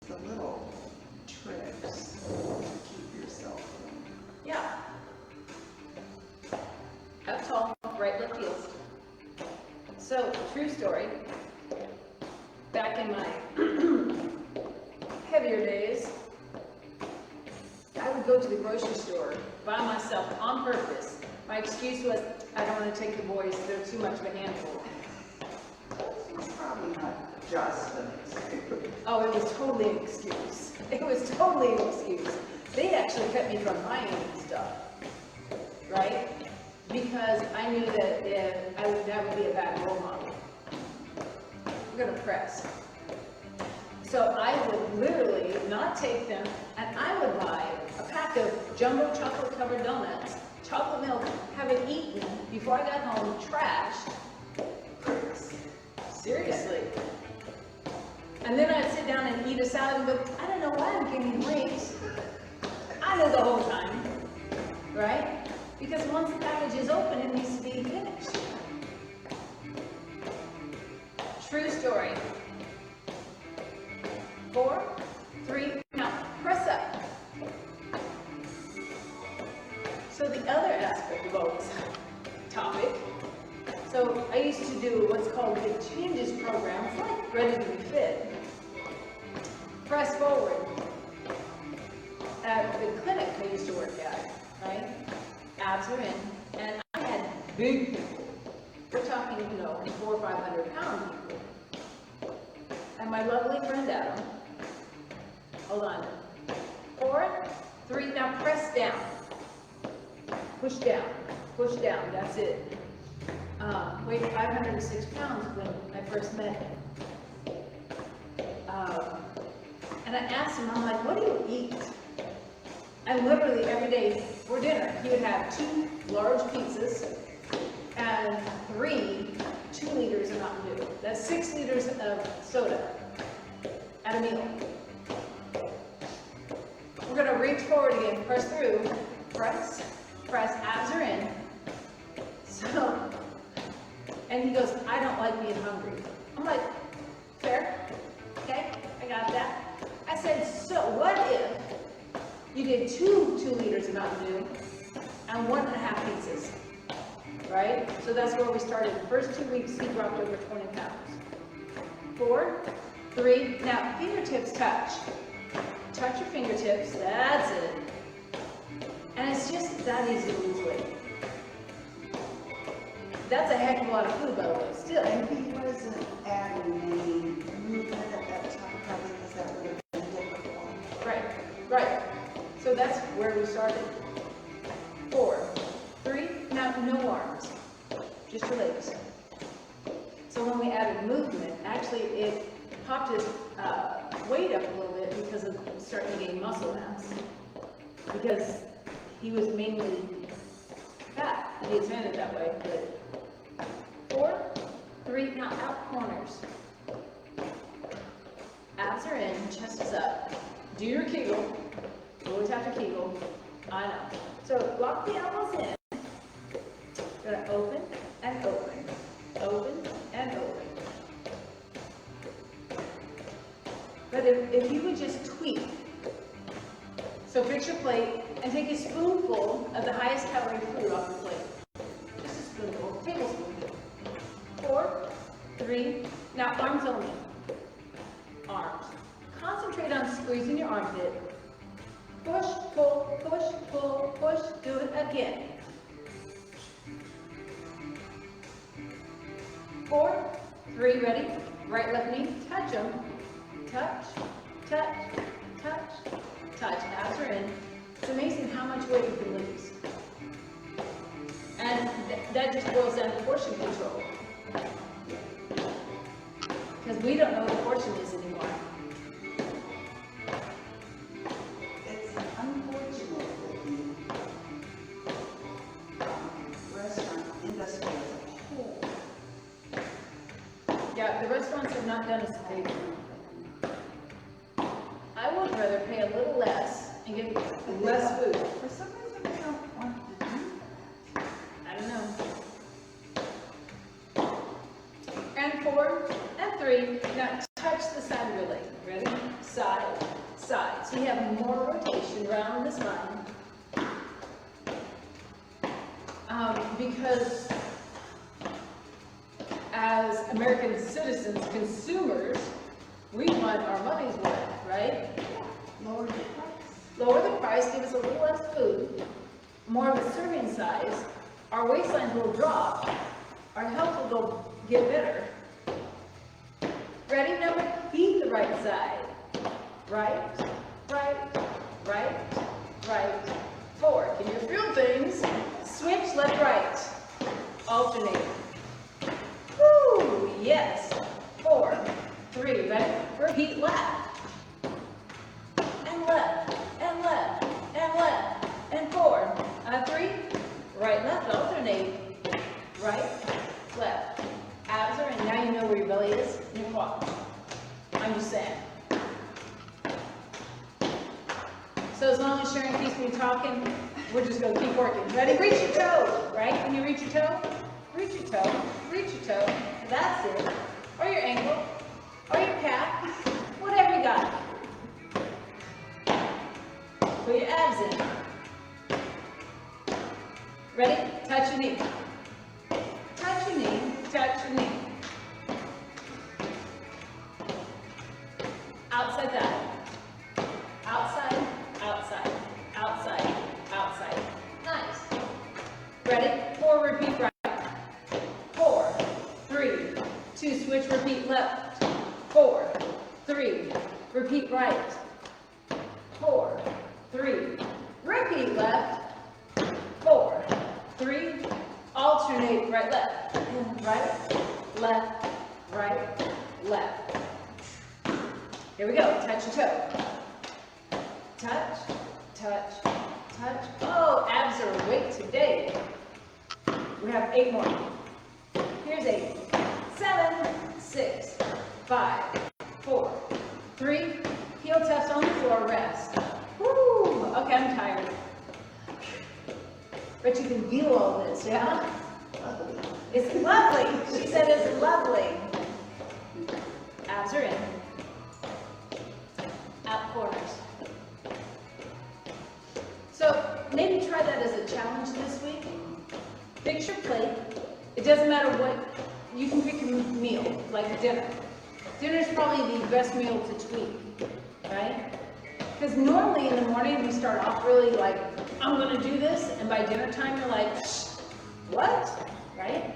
the little tricks to keep yourself. Yeah. Up tall, right left heels. So, true story. Back in my heavier days, I would go to the grocery store by myself on purpose. My excuse was, I don't want to take the boys, they're too much of a handful. It's probably not just an excuse. Oh, it was totally an excuse. It was totally an excuse. They actually kept me from buying stuff, right? Because I knew that that would be a bad role model. We're going to press. So I would literally not take them, and I would buy a pack of jumbo chocolate covered donuts, chocolate milk, have it eaten before I got home, trashed. Seriously. And then I'd sit down and eat a salad and go, I don't know why I'm gaining weight. I know the whole time, right? Because once the package is open, it needs to be finished. True story. 4, 3, now press up. So the other aspect of Oak's topic, so I used to do what's called the changes program. It's like Ready to Be Fit. Press forward. At the clinic I used to work at, right? Abs are in, and I had big people. We're talking, 400 or 500 pound people. And my lovely friend Adam, hold on. 4, 3, now press down. Push down, that's it. Weighed 506 pounds when I first met him. And I asked him, I'm like, what do you eat? And literally every day for dinner, he would have 2 large pizzas and 3 2 liters of Mountain Dew. That's 6 liters of soda at a meal. We're going to reach forward again, press through, press, abs are in. So, and he goes, I don't like being hungry. I'm like, fair, okay, I got that. I said, so what if you did 2 liters of Mountain Dew and 1.5 pizzas, right? So that's where we started. The first 2 weeks, he dropped over 20 pounds. 4, 3, now fingertips touch. Touch your fingertips, that's it. And it's just that easy to lose weight. That's a heck of a lot of food, by the way, still. And he wasn't adding any movement at that time, probably because that would have been difficult. Right. So that's where we started. 4, 3, now no arms, just your legs. So when we added movement, actually it popped his weight up a little bit because of starting to gain muscle mass. Because he was mainly fat, he admitted that way. But 4, 3, now out corners. Abs are in, chest is up. Do your Kegel. Always have to Kegel. I know. So lock the elbows in. Gonna open and open. Open and open. But if you would just tweak. So fix your plate and take a spoonful of the highest calorie food off the plate. Just a spoonful, tablespoonful. 4, 3, now arms only. Arms. Concentrate on squeezing your armpit. Push, pull, push, do it again. 4, 3, ready? Right, left knee, touch them. Touch, touch, touch, touch. Abs are in. It's amazing how much weight you can lose. And that just boils down to portion control. Because we don't know what the portion is anymore. It's unfortunate that the restaurant industry as a whole. Yeah, the restaurants have not done us a favor. I would rather pay a little less and get less food. For some reason, they don't want to do that. I don't know. And 4 and 3, now touch the side of your leg. Ready? Side, So you have more rotation around the spine. Because as American citizens, consumers, we want our money's worth, right? Lower the price. Lower the price, give us a little less food, more of a serving size, our waistlines will drop, our health will get better. Ready? Now repeat the right side. Right, right, right, right, forward. Can you feel things? Switch left, right. Alternate. Woo, yes. 4, 3, ready? Repeat left. And left, and left, and left, and forward. 3, right, left, alternate. Right, left. Abs are in. Now you know where your belly is. You can walk. I'm just saying. So as long as Sharon keeps me talking, we're just going to keep working. Ready? Reach your toe. Right? Can you reach your toe? Reach your toe. Reach your toe. That's it. Or your ankle. Or your calf. Whatever you got. Put your abs in. Ready? Touch your knee. Touch your knee. Touch your knee. Outside that. Outside, outside, outside, outside. Nice. Ready? 4, repeat right. 4, 3, 2, switch, repeat left. 4, 3, repeat right. 4, 3, repeat left. 4, 3, alternate right, left. Right, left, right, left. Here we go. Touch your toe. Touch, touch, touch. Oh, abs are awake today. We have 8 more. Here's 8. 7, 6, 5, 4, 3. Heel taps on the floor. Rest. Woo. Okay, I'm tired. But you can feel all this, yeah? It's lovely. She said it's lovely. Abs are in. Out corners. So maybe try that as a challenge this week. Fix your plate. It doesn't matter what, you can pick a meal, like dinner. Dinner is probably the best meal to tweak, right? Because normally in the morning we start off really like, I'm going to do this, and by dinner time you're like, what? Right?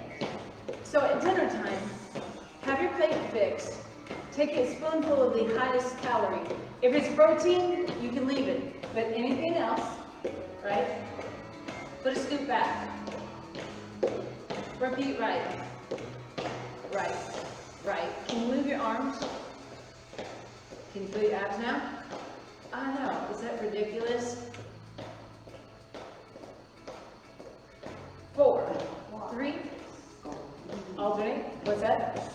So at dinner time, have your plate fixed. Take a spoonful of the highest calorie. If it's protein, you can leave it. But anything else, right? Put a scoop back. Repeat right. Right. Right. Can you move your arms? Can you put your abs now? I know. Is that ridiculous? 4, 3. Alternate. What's that?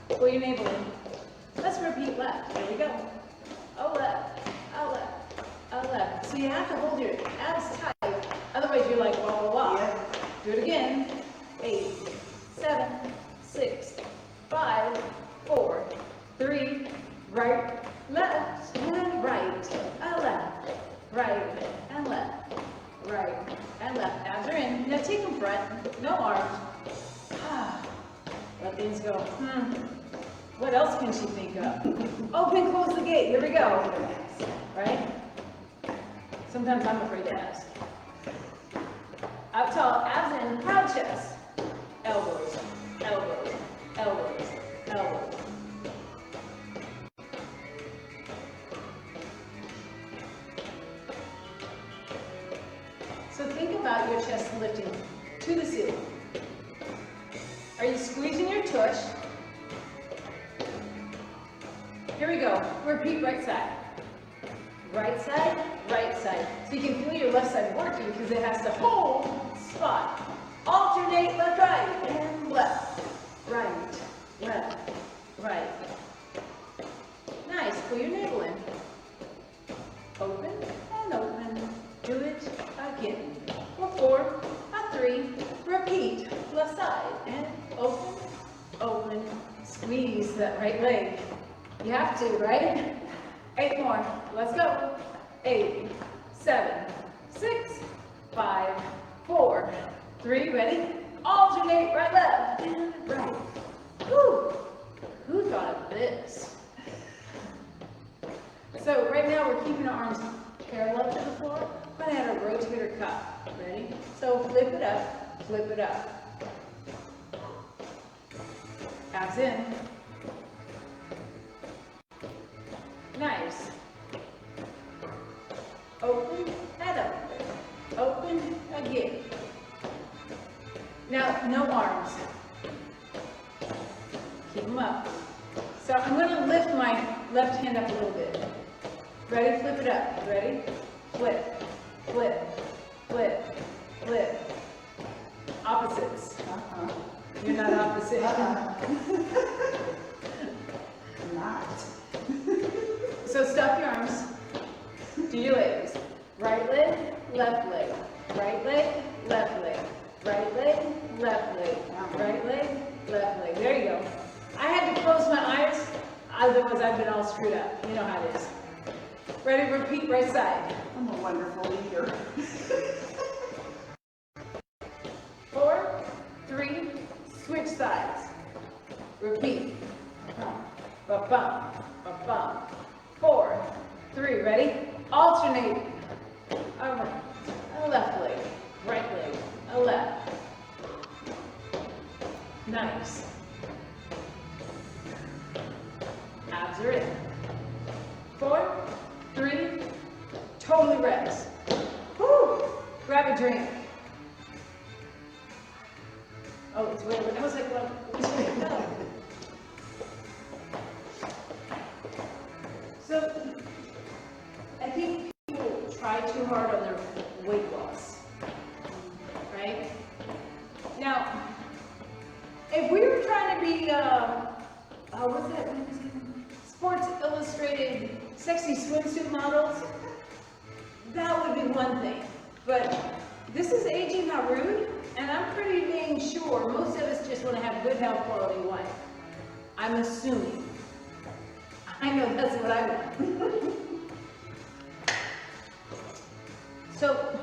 Pull your navel in. Let's repeat left. There we go. Oh left. Oh left. Oh left. So you have to hold your abs tight. Otherwise you're like wah wah wah. Yeah. Do it again. 8, 7, 6, 5, 4, 3. Right, left, and right, and left, right, and left, right, and left. Abs are in. Now take them front. No arms. Let things go. What else can she think of? Open, close the gate. Here we go. Right? Sometimes I'm afraid to ask. Up tall, abs in, proud chest. Elbows, elbows, elbows, elbows. So think about your chest lifting to the ceiling. Are you squeezing your tush? Here we go. Repeat right side. Right side, right side. So you can feel your left side working because it has to hold spot. Alternate left, right, and left. Right, left, right. Nice. Pull your navel in. Open and open. Do it again. 4, 3. Repeat. Left side and open, open. Squeeze that right leg. You have to, right? 8 more. Let's go. 8, 7, 6, 5, 4, 3. Ready? Alternate right, left, and right. Whew. Who thought of this? So right now we're keeping our arms parallel to the floor. I'm going to add a rotator cuff. Ready? So flip it up, flip it up. Abs in. Nice. Open and open. Open again. Now, no arms. Keep them up. So I'm going to lift my left hand up a little bit. Ready? Flip it up. Ready? Flip, flip, flip, flip. Opposites. You're not opposite. Not. So stop your arms. Do your legs. Right leg, left leg. Right leg, left leg. Right leg, left leg. Right leg, left leg. There you go. I had to close my eyes, otherwise I've been all screwed up. You know how it is. Ready? Repeat right side. I'm a wonderful leader. 4, 3, switch sides. Repeat. Ba-bum, ba-bum. 4, 3, ready? Alternate. All right. A left leg, right leg, a left. Nice. Abs are in. 4, 3, totally rest. Woo! Grab a drink. Oh, it's weird. I was like, well, no. So, I think people try too hard on their weight loss, right? Now, if we were trying to be, what's that? Sports Illustrated sexy swimsuit models, that would be one thing. But this is aging not rude, and I'm pretty dang sure most of us just want to have good health quality life. I'm assuming. I know that's what I want. So,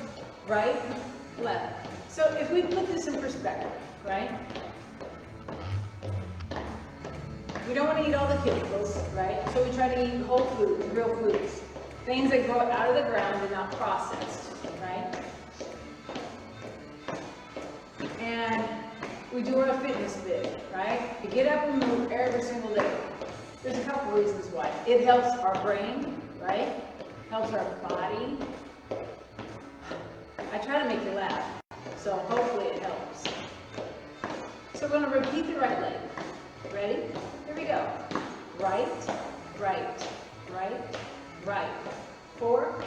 right, left. So if we put this in perspective, right? We don't want to eat all the chemicals, right? So we try to eat whole foods, real foods. Things that grow out of the ground and not processed, right? And we do our fitness bit, right? We get up and move every single day. There's a couple reasons why. It helps our brain, right? Helps our body. I try to make you laugh, so hopefully it helps. So we're going to repeat the right leg. Ready? Here we go. Right, right, right, right. 4,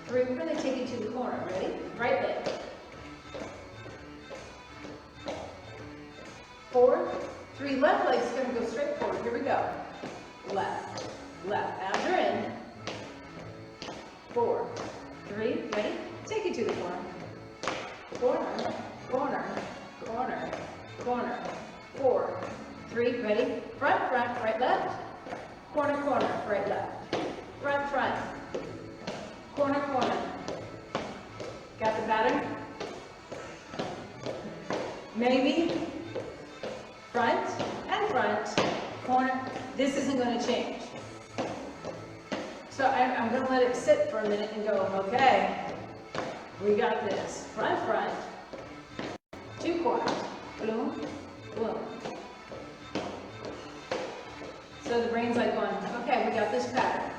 3. We're going to take it to the corner. Ready? Right leg. 4, 3. Left leg's going to go straight forward. Here we go. Left, left. Abs are in. 4, 3. Ready? Take it to the corner. Corner, corner, corner, corner. 4, 3. Ready? Front, front, right, left. Corner, corner, right, left. Front, front. Corner, corner. Got the pattern? Maybe front and front, corner. This isn't going to change. So I'm going to let it sit for a minute and go, okay, we got this. Front, front, 2 corners. Boom, boom. So the brain's like going, okay, we got this pattern.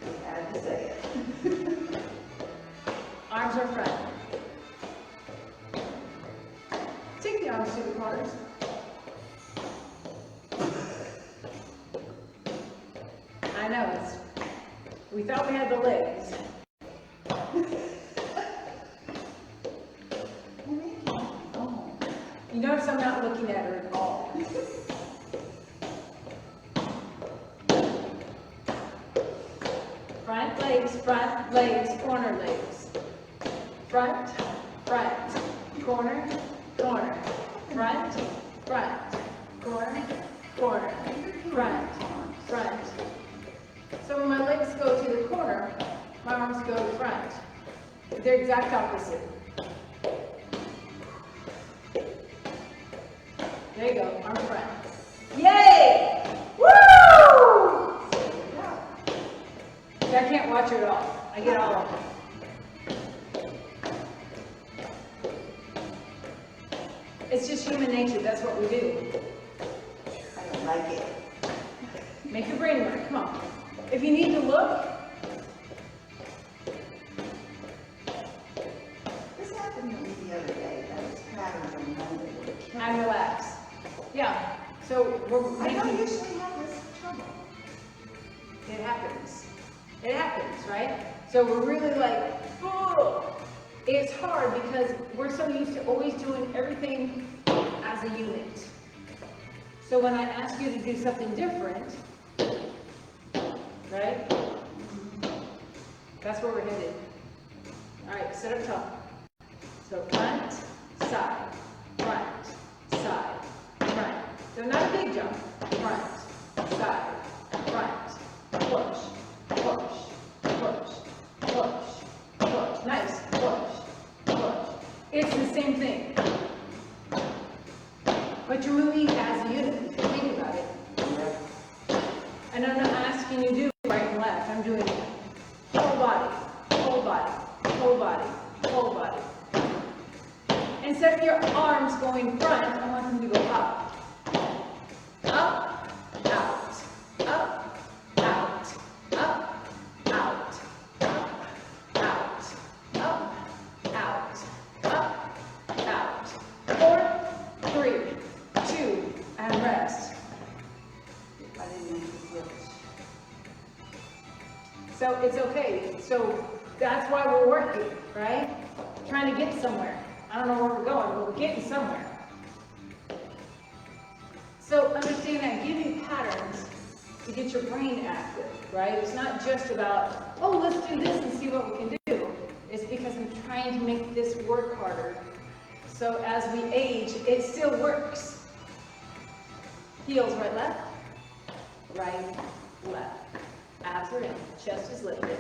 I had to say it. Arms are front. Take the arms to the corners. I know, we thought we had the legs. You notice I'm not looking at her at all. Front legs, corner legs. Front, front, corner, corner. Front, front, corner, corner, front, front. So when my legs go to the corner, my arms go to front. They're exact opposite. There you go, arm front. Yay! Woo! See, I can't watch it all. I get all of it. It's just human nature, that's what we do. I don't like it. Make your brain work, come on. If you need to look, This happened to me the other day. That was patterns on Monday. and relax. Yeah, so we're I don't making, usually have this trouble. it happens. It happens, right? So we're really like, oh, it's hard because we're so used to always doing everything as a unit. So when I ask you to do something different, right? That's where we're headed. All right, sit up tall. So front, side, front, side, front. So not a big jump. Front, side, front, push, push, push, push, push. Nice, push, push. It's the same thing. But you're moving as a unit, if you think about it. And I'm not asking you to do right and left. I'm doing whole body, whole body, whole body, whole body. Instead of your arms going front, I want them to go up. Up, out, up, out, up, out, up, out, up, out, up, out. 4, 3, 2, and rest. I didn't make the switch. So it's okay. So that's why we're working, right? Trying to get somewhere. I don't know where we're going, but we're getting somewhere. So understand I give you patterns to get your brain active, right? It's not just about, oh, let's do this and see what we can do. It's because I'm trying to make this work harder. So as we age, it still works. Heels right, left, right, left. Abs are in, chest is lifted.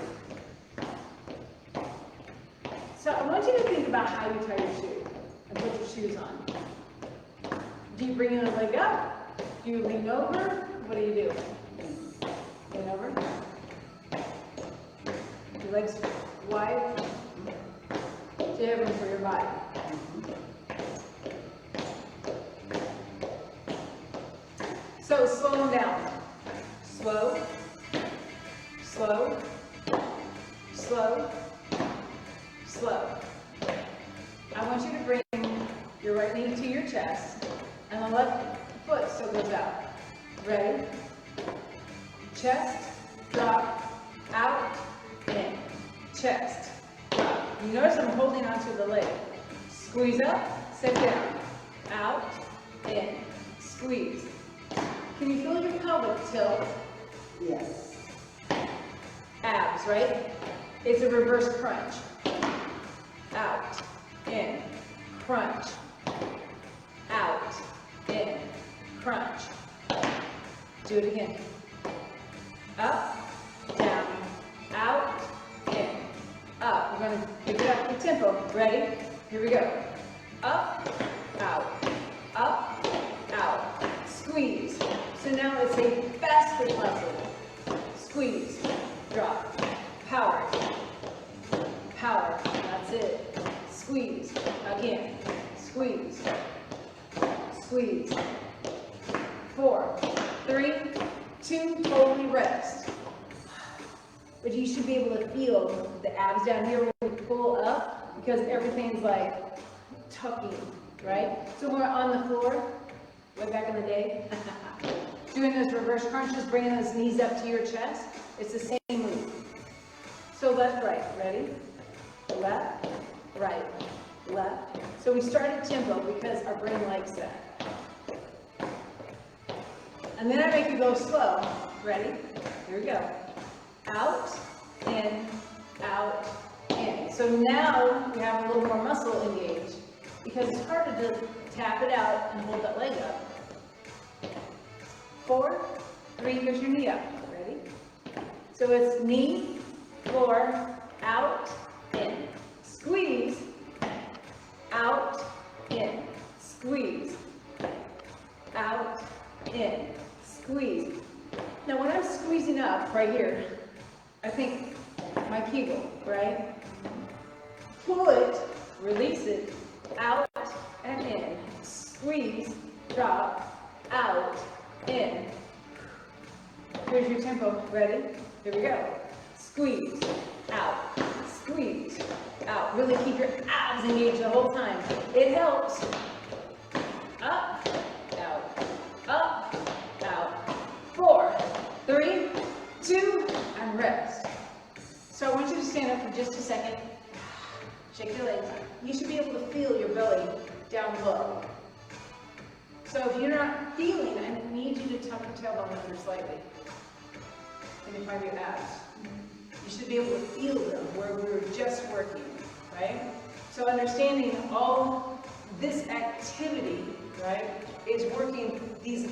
So I want you to think about how you tie your shoe and put your shoes on. Do you bring your leg up? Do you lean over? What do you do? Lean over? Your legs wide? So you have room for your body. So slow them down. Slow, slow, slow, slow. I want you to bring your right knee to your chest and the left foot still goes out. Ready? Chest, drop, out, in. Chest, drop. You notice I'm holding onto the leg. Squeeze up, sit down. Out, in. Squeeze. Can you feel your pelvic tilt? Yes. Abs, right? It's a reverse crunch. Out, in, crunch. Out, in, crunch. Do it again. Up, down, out, in, up. We're going to pick it up the tempo. Ready? Here we go. Up, out, out. Squeeze. So now it's a faster muscle. Squeeze, drop, power, power. That's it. Squeeze, again, squeeze, squeeze. 4, 3, 2, totally rest. But you should be able to feel the abs down here when we pull up because everything's like tucking, right? So we're on the floor, way back in the day, doing those reverse crunches, bringing those knees up to your chest. It's the same move. So left, right, ready? Left, right, left. So we started tempo because our brain likes that. And then I make you go slow. Ready? Here we go. Out, in, out, in. So now we have a little more muscle engaged. because it's harder to tap it out and hold that leg up. 4, 3, here's your knee up. Ready? So it's knee, floor, out, in. Squeeze, out, in. Squeeze, out, in. Squeeze. Now when I'm squeezing up right here, I think my kegel, right? Pull it, release it, out and in. Squeeze, drop, out, in. Here's your tempo. Ready? Here we go. Squeeze, out, squeeze, out. Really keep your abs engaged the whole time. It helps. Up, out, up, out. 4, 3, 2, and rest. So I want you to stand up for just a second. Shake your legs. You should be able to feel your belly down low. So if you're not feeling, I need you to tuck your tailbone under slightly. And you find your abs. You should be able to feel them where we were just working, right? So understanding all this activity, right, is working these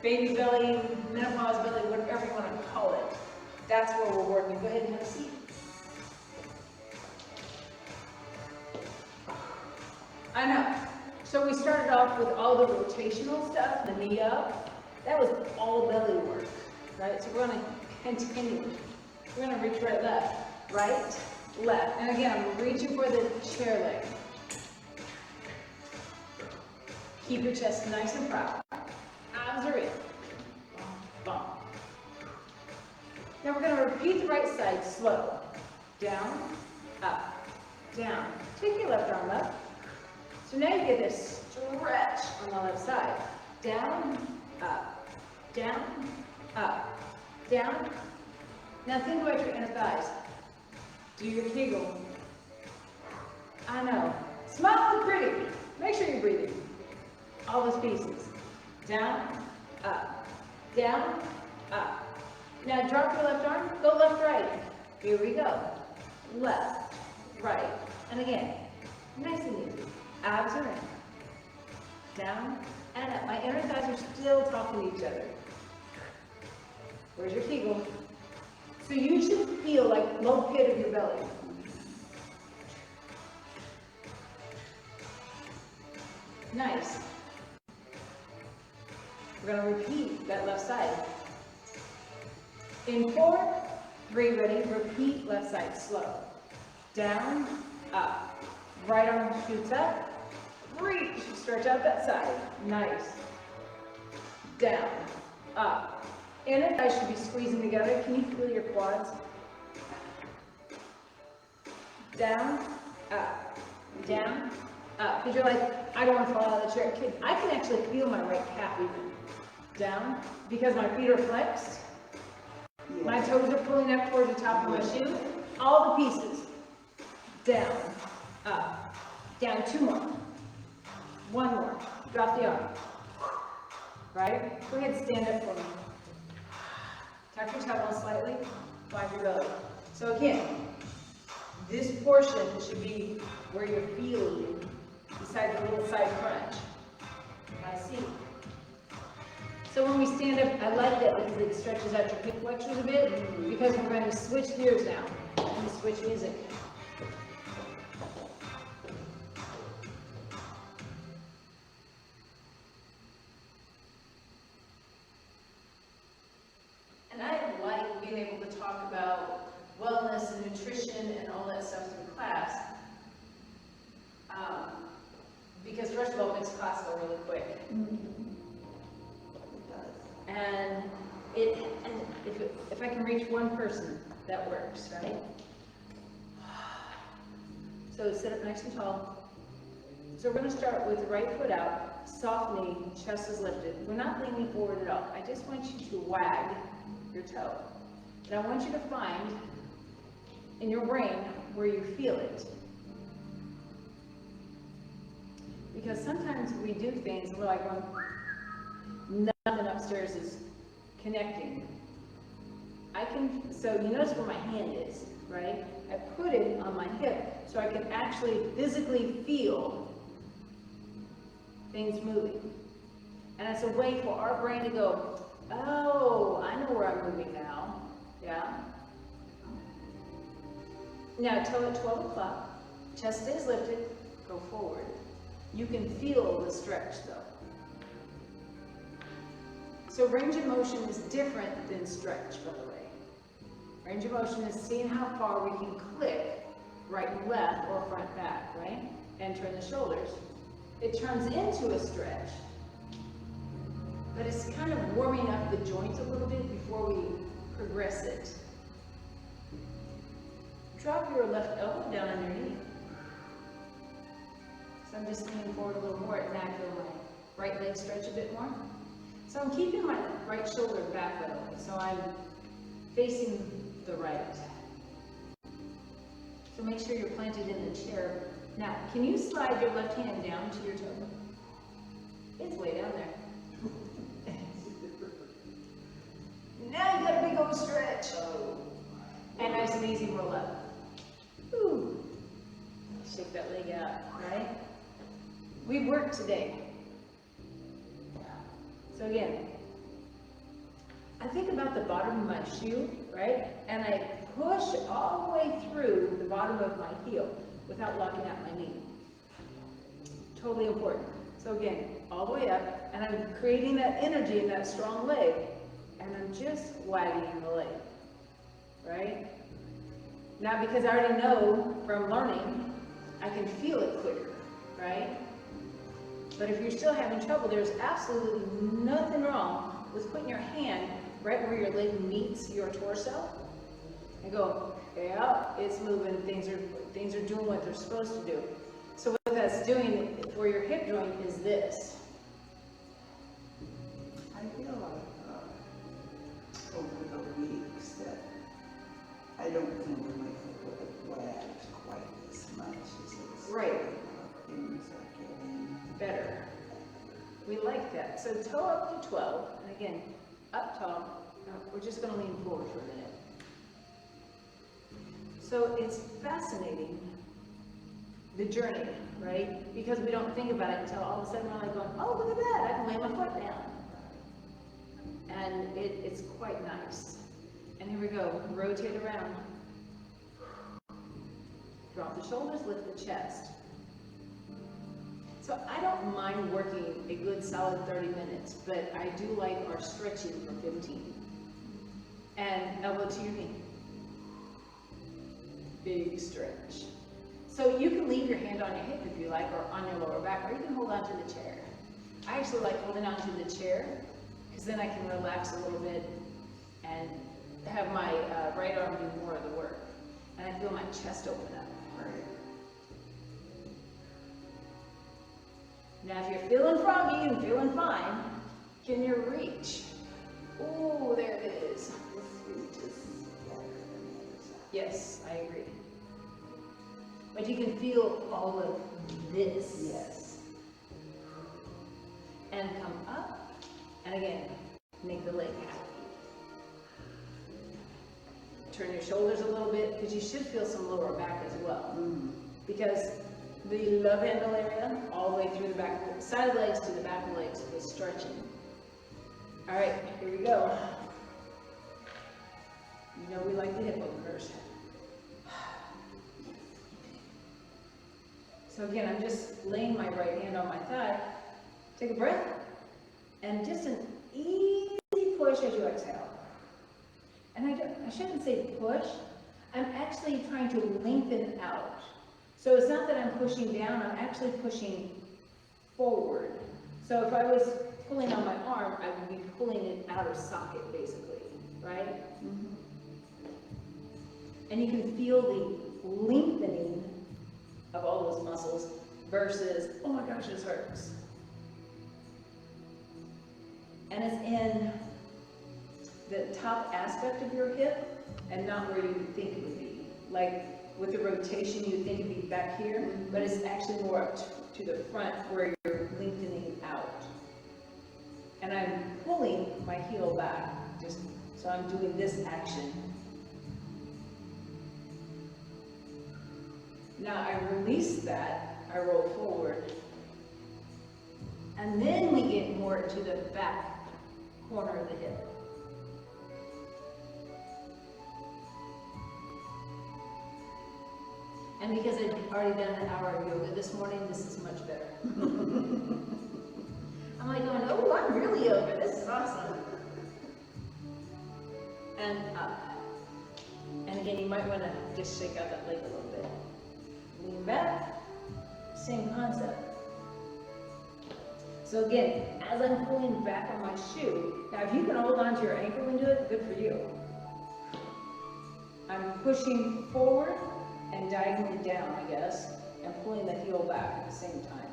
baby belly, menopause belly, whatever you want to call it. That's where we're working. Go ahead and have a seat. I know. So we started off with all the rotational stuff, the knee up. That was all belly work, right? So we're going to continue. We're going to reach right, left, left. And again, I'm reaching for the chair leg. Keep your chest nice and proud. Abs are in. Bump. Now we're going to repeat the right side slow. Down, up, down. Take your left arm up. So now you get this stretch on the left side. Down, up, down, up, down. Now think about your inner thighs. Do your kegel. I know. Smile and pretty. Make sure you're breathing. All those pieces. Down, up, down, up. Now drop your left arm. Go left, right. Here we go. Left, right. And again, nice and easy. Abs are in. Down and up. My inner thighs are still talking to each other. Where's your kegel? So you should feel like low pit of your belly. Nice. We're going to repeat that left side. In 4, 3, ready, repeat left side, slow. Down, up. Right arm shoots up. Reach, stretch out that side. Nice. Down, up. Inner thighs should be squeezing together. Can you feel your quads? Down, up. Down, up. Because you're like, I don't want to fall out of the chair. I can actually feel my right calf even. Down, because my feet are flexed. Yes. My toes are pulling up towards the top of my shoe. All the pieces. Down, up, down. 2 more. 1 more. Drop the arm. Right? Go ahead and stand up for me. Tuck your tailbone slightly. Find your belly. So again, this portion should be where you're feeling beside the little side crunch. I see. So when we stand up, I like that because it stretches out your hip flexors a bit, because we're going to switch gears now. And switch music. And I like being able to talk about wellness and nutrition and all that stuff through class. Because first of all, it makes class go really quick. And if I can reach one person, that works, right? So sit up nice and tall. So we're going to start with the right foot out, soft knee, chest is lifted. We're not leaning forward at all. I just want you to wag your toe. And I want you to find in your brain where you feel it. Because sometimes we do things and we're like, well, nothing upstairs is connecting. So you notice where my hand is, right? I put it on my hip so I can actually physically feel things moving. And it's a way for our brain to go, oh, I know where I'm moving now. Yeah? Now, till at 12 o'clock, chest stays lifted, go forward. You can feel the stretch though. So range of motion is different than stretch, by the way. Range of motion is seeing how far we can click right and left or front back, right? And turn the shoulders. It turns into a stretch, but it's kind of warming up the joints a little bit before we progress it. Drop your left elbow down on your knee. So I'm just leaning forward a little more, and now I feel my right leg stretch a bit more. So I'm keeping my right shoulder back that way, so I'm facing the right. So make sure you're planted in the chair. Now, can you slide your left hand down to your toe? It's way down there. Now you got a big old stretch. And nice and easy roll up. Ooh. Shake that leg out, right? We worked today. So again, I think about the bottom of my shoe, right? And I push all the way through the bottom of my heel without locking out my knee. Totally important. So again, all the way up, and I'm creating that energy in that strong leg, and I'm just wagging the leg, right? Now, because I already know from learning, I can feel it quicker, right? But if you're still having trouble, there's absolutely nothing wrong with putting your hand right where your leg meets your torso and go, yeah, it's moving, things are doing what they're supposed to do. So what that's doing for your hip joint is this. I feel like over the weeks that I don't think my foot would have wagged quite as much as it's Right. things are getting Better. We like that. So toe up to 12, and again, up tall. We're just going to lean forward for a minute. So it's fascinating, the journey, right? Because we don't think about it until all of a sudden we're like going, oh, look at that, I can lay my foot down. And it's quite nice. And here we go, rotate around. Drop the shoulders, lift the chest. So I don't mind working a good solid 30 minutes, but I do like our stretching for 15. And elbow to your knee. Big stretch. So you can leave your hand on your hip if you like, or on your lower back, or you can hold on to the chair. I actually like holding on to the chair, because then I can relax a little bit and have my right arm do more of the work. And I feel my chest open up. right. Now, if you're feeling froggy and feeling fine, can you reach? Ooh, there it is. This reach is better than the other side. Yes, I agree. But you can feel all of this. Yes. And come up, and again, make the leg happy. Turn your shoulders a little bit, because you should feel some lower back as well. Because the love handle area, all the way through the back, side of the legs to the back of the legs, is stretching. All right, here we go. You know we like the hip openers. So again, I'm just laying my right hand on my thigh. Take a breath, and just an easy push as you exhale. And I shouldn't say push, I'm actually trying to lengthen out. So it's not that I'm pushing down, I'm actually pushing forward. So if I was pulling on my arm, I would be pulling it out of socket, basically, right? And you can feel the lengthening of all those muscles versus, oh my gosh, this hurts. And it's in the top aspect of your hip and not where you would think it would be. Like with the rotation, you'd think it'd be back here, but it's actually more up to the front where you're lengthening out. And I'm pulling my heel back, just so I'm doing this action. Now I release that, I roll forward. And then we get more into the back corner of the hip. And because I've already done an hour of yoga this morning, this is much better. I'm like going, oh, I'm really over. This is awesome. And up. And again, you might want to just shake out that leg a little bit. Lean back. Same concept. So again, as I'm pulling back on my shoe, now if you can hold on to your ankle and do it, good for you. I'm pushing forward and diagonally down, I guess, and pulling the heel back at the same time.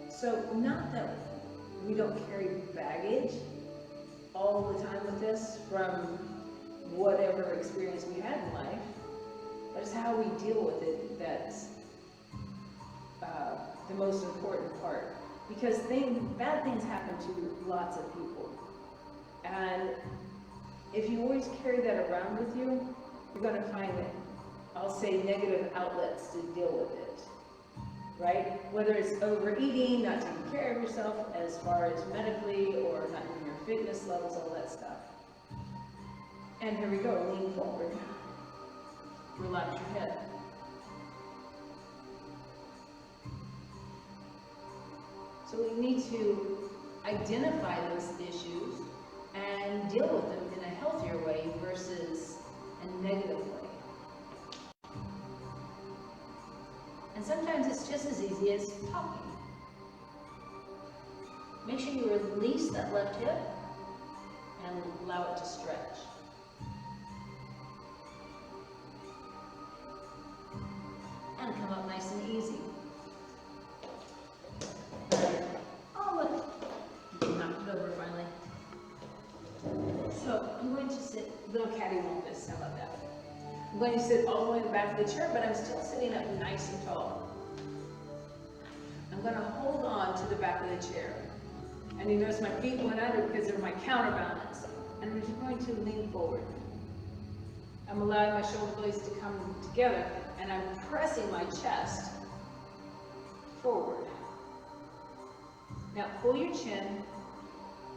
So not that we don't carry baggage all the time with this from whatever experience we had in life, but it's how we deal with it that's the most important part. Because bad things happen to lots of people. And if you always carry that around with you, you're going to find that, I'll say, negative outlets to deal with it. Right? Whether it's overeating, not taking care of yourself as far as medically, or not in your fitness levels, all that stuff. And here we go, lean forward. Relax your head. So we need to identify those issues and deal with them in a healthier way versus a negative way. And sometimes it's just as easy as talking. Make sure you release that left hip and allow it to stretch. And come up nice and easy. Oh, look. Knocked it over finally. So I'm going to sit, little cattywampus, how about that? I'm going to sit all the way in the back of the chair, but I'm still sitting up nice and tall. I'm going to hold on to the back of the chair. And you notice my feet went under because they're my counterbalance. And I'm just going to lean forward. I'm allowing my shoulder blades to come together, and I'm pressing my chest forward. Now pull your chin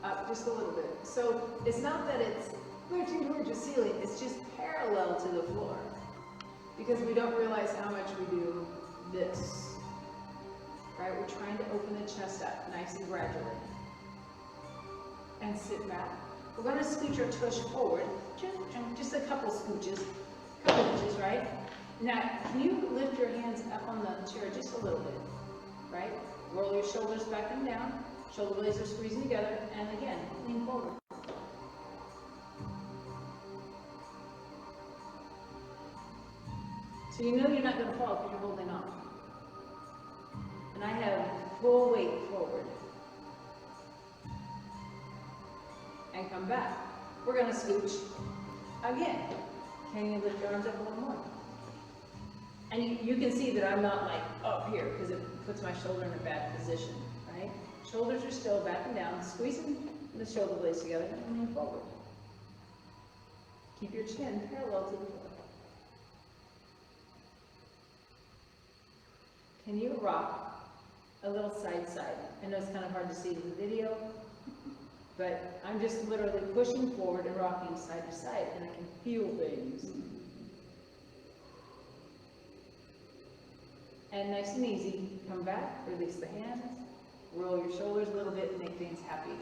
up just a little bit. So it's not that it's lifting towards the ceiling, it's just parallel to the floor. Because we don't realize how much we do this. Right? We're trying to open the chest up nice and gradually. And sit back. We're going to scooch our tush forward. Just a couple scooches. Couple inches, right? Now, can you lift your hands up on the chair just a little bit? Right? Roll your shoulders back and down. Shoulder blades are squeezing together. And again, lean forward. So you know you're not going to fall because you're holding on. And I have full weight forward. And come back. We're going to scooch again. Can you lift your arms up a little more? And you can see that I'm not like up here because it puts my shoulder in a bad position, right? Shoulders are still back and down, squeezing the shoulder blades together and lean forward. Keep your chin parallel to the floor. Can you rock a little side to side? I know it's kind of hard to see in the video, but I'm just literally pushing forward and rocking side to side, and I can feel things. And nice and easy, come back, release the hands, roll your shoulders a little bit, and make things happy.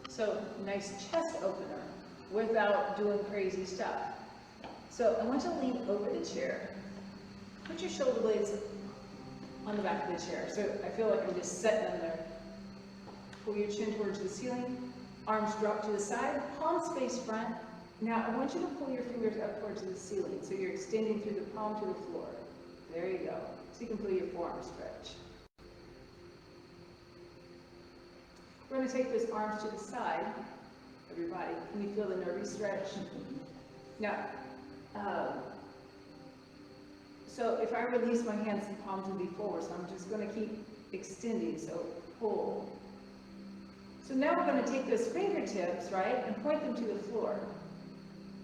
So, nice chest opener without doing crazy stuff. So, I want you to lean over the chair. Put your shoulder blades on the back of the chair. So, I feel like I'm just setting them there. Pull your chin towards the ceiling, arms drop to the side, palms face front. Now, I want you to pull your fingers up towards the ceiling, so you're extending through the palm to the floor. There you go. So you can feel your forearms stretch. We're going to take those arms to the side of your body. Can you feel the nervy stretch? Now, so if I release my hands, the palms will be forward, so I'm just going to keep extending, so pull. So now we're gonna take those fingertips, right, and point them to the floor.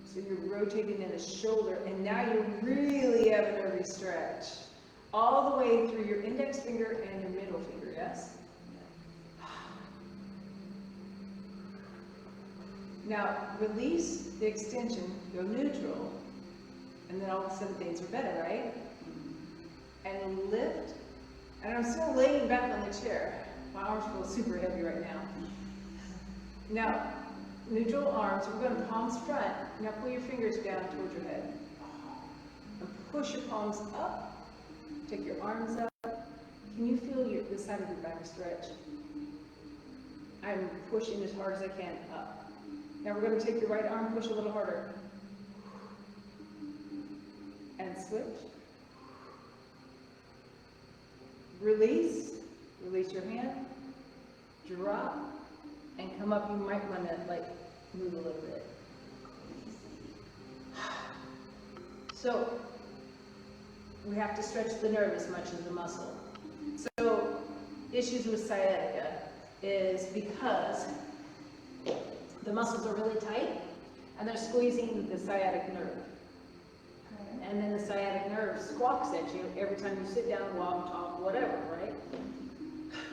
So you're rotating in the shoulder, and now you really have a nervy stretch. All the way through your index finger and your middle finger, yes? Now, release the extension, go neutral, and then all of a sudden things are better, right? And lift, and I'm still laying back on the chair. My arms feel super heavy right now. Now, neutral arms, we're going to palms front. Now pull your fingers down towards your head. And push your palms up. Take your arms up. Can you feel the side of your back stretch? I'm pushing as hard as I can up. Now we're going to take your right arm, push a little harder. And switch. Release. Release your hand. Drop. And come up. You might want to move a little bit. So we have to stretch the nerve as much as the muscle. So issues with sciatica is because the muscles are really tight and they're squeezing the sciatic nerve. And then the sciatic nerve squawks at you every time you sit down, walk, talk, whatever, right?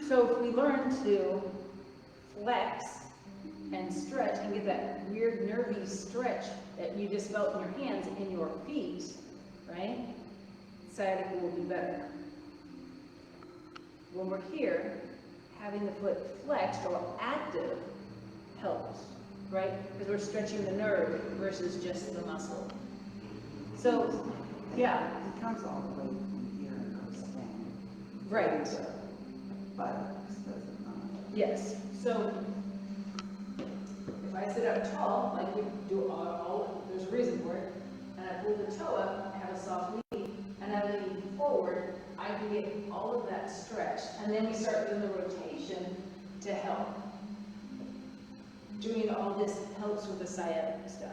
So if we learn to flex and stretch and get that weird nervy stretch that you just felt in your hands and your feet, right? Sciatica will be better. When we're here, having the foot flexed or active helps, right? Because we're stretching the nerve versus just the muscle. So, yeah. It comes all the way from here and goes down. Right. The buttocks, does it not? Yes. So, if I sit up tall, like we do all, there's a reason for it, and I pull the toe up, have a soft knee, and I lean forward, I can get all of that stretch. And then we start doing the rotation to help. Doing all this helps with the sciatic stuff.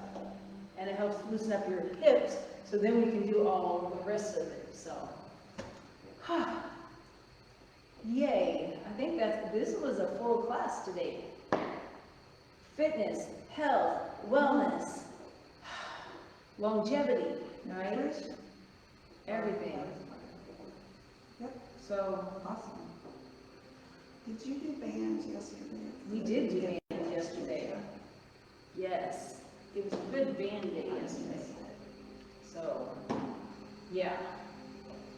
And it helps loosen up your hips, so then we can do all the rest of it. So, yay. I think this was a full class today. Fitness, health, wellness, longevity, right? Everything. Yep, So, awesome. Did you do bands yesterday? we did do bands yesterday. Yes. It was a good band day yesterday. So, yeah.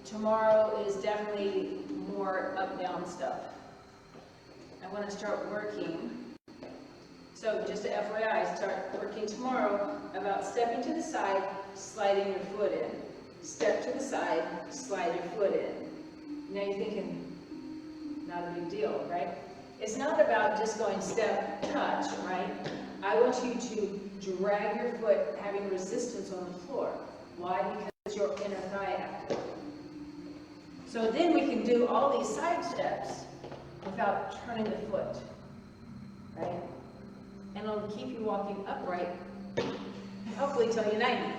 Tomorrow is definitely more up-down stuff. I want to start working. So just a FYI, start working tomorrow about stepping to the side, sliding your foot in. Step to the side, slide your foot in. Now you're thinking, not a big deal, right? It's not about just going step, touch, right? I want you to drag your foot having resistance on the floor. Why? Because your inner thigh active. So then we can do all these side steps without turning the foot, right? And it'll keep you walking upright, hopefully till you're 90.